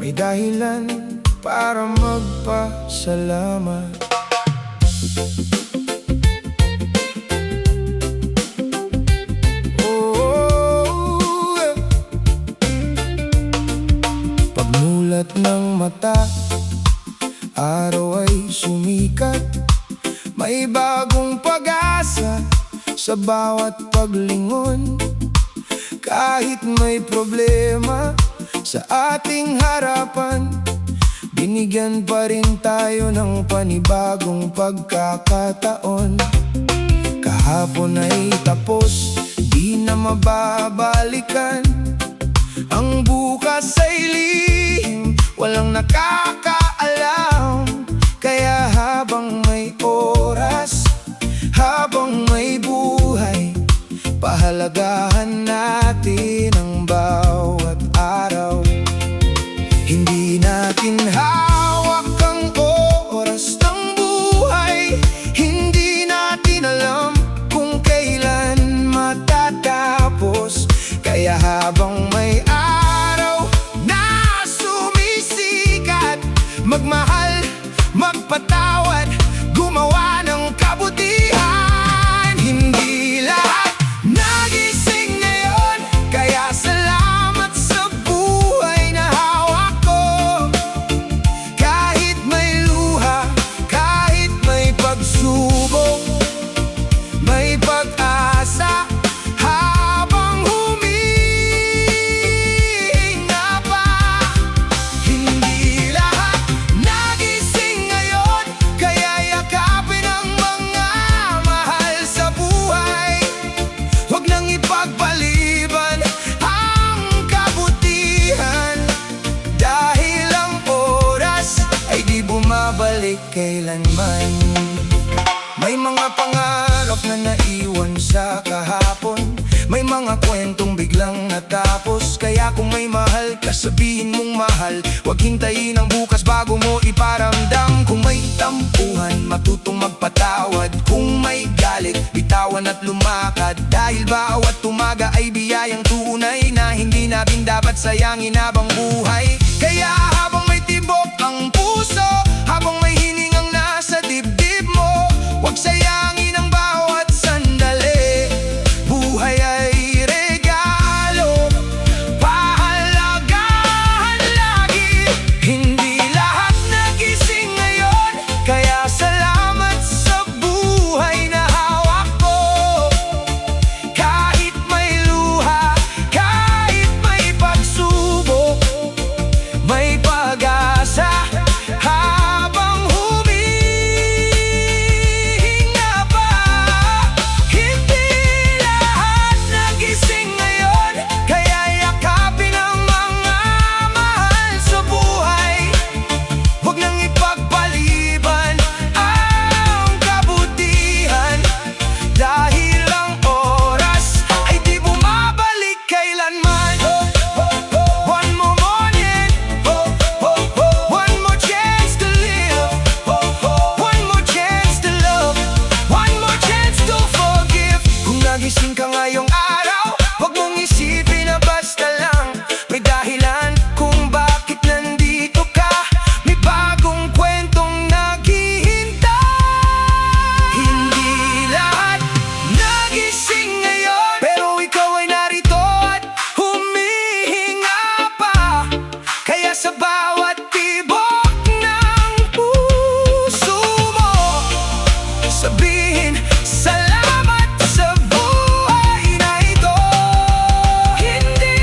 May dahilan para magpasalamat. Pagmulat ng mata, araw ay sumikat. May bagong pag-asa sa bawat paglingon. Kahit may problema sa ating harapan, binigyan pa rin tayo ng panibagong pagkakataon. Kahapon ay tapos, di na mababalikan. Ang bukas ay lihim, walang nakakaalam. Kaya habang may oras, habang may buhay, pahalagahan natin ang bawat araw. Hindi natin hawak ang oras ng buhay. Hindi natin alam kung kailan matatapos. Kaya habang may araw na sumisikat, magmahal, magpatawad, gumawa ng kabutihan. Hindi lahat nagising ngayon, kaya salamat sa buhay na hawak ko. Kahit may luha, kahit may pagsubok, may pag-asa habang humihinga pa. Hindi lahat nagising ngayon, kaya yakapin ang mga mahal sa buhay. Huwag nang ipagpaliban ang kabutihan, dahil ang oras ay di bumabalik kailanman. May mga pangarap na naiwan sa kahapon, may mga kwentong biglang natapos. Kaya kung may mahal ka, sabihin mong mahal. Huwag hintayin ang bukas bago mo iparamdam. Kung may tampuhan, matutong magpatawad. Kung may galit, bitawan at lumakad. Dahil bawat umaga ay biyayang tunay na hindi natin dapat sayangin habang buhay. Kaya habang may tibok ang puso, habang may hiningang nasa dibdib mo, huwag sayangin ang bawat sandali. Buhay ay regalo, pahalagahan lagi. Hindi lahat nagising ngayon, kaya salamat sa buhay na hawak ko. Kahit may luha, kahit may pagsubok, may pag-asa habang humihinga pa. Hindi lahat nagising ngayon, kaya yakapin ang mga mahal sa buhay. Huwag nang ipagpaliban ang kabutihan, dahil ang oras ay di bumabalik kailanman. One more morning, one more chance to live, one more chance to love, one more chance to forgive. Kung nagising ka ngayong araw, huwag mong isipin na basta lang. May dahilan kung bakit nandito ka. May bagong kwentong naghihintay. Hindi lahat nagising ngayon, pero ikaw ay narito at humihinga pa. Kaya sa bawat tibok ng puso mo, sabihin salamat sa buhay na ito. Hindi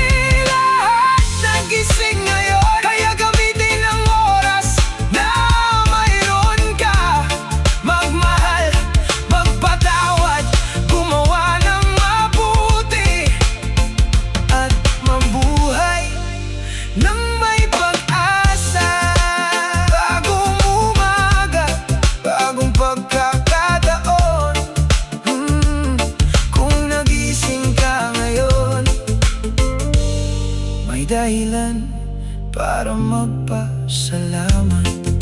lahat nagising ngayon, kaya gamitin ang oras na mayroon ka. Magmahal, magpatawad, gumawa ng mabuti, at mabuhay nang may pag-asa. Bagong umaga, bagong pagkakataon. Kung nagising ka ngayon, may dahilan para magpasalamat.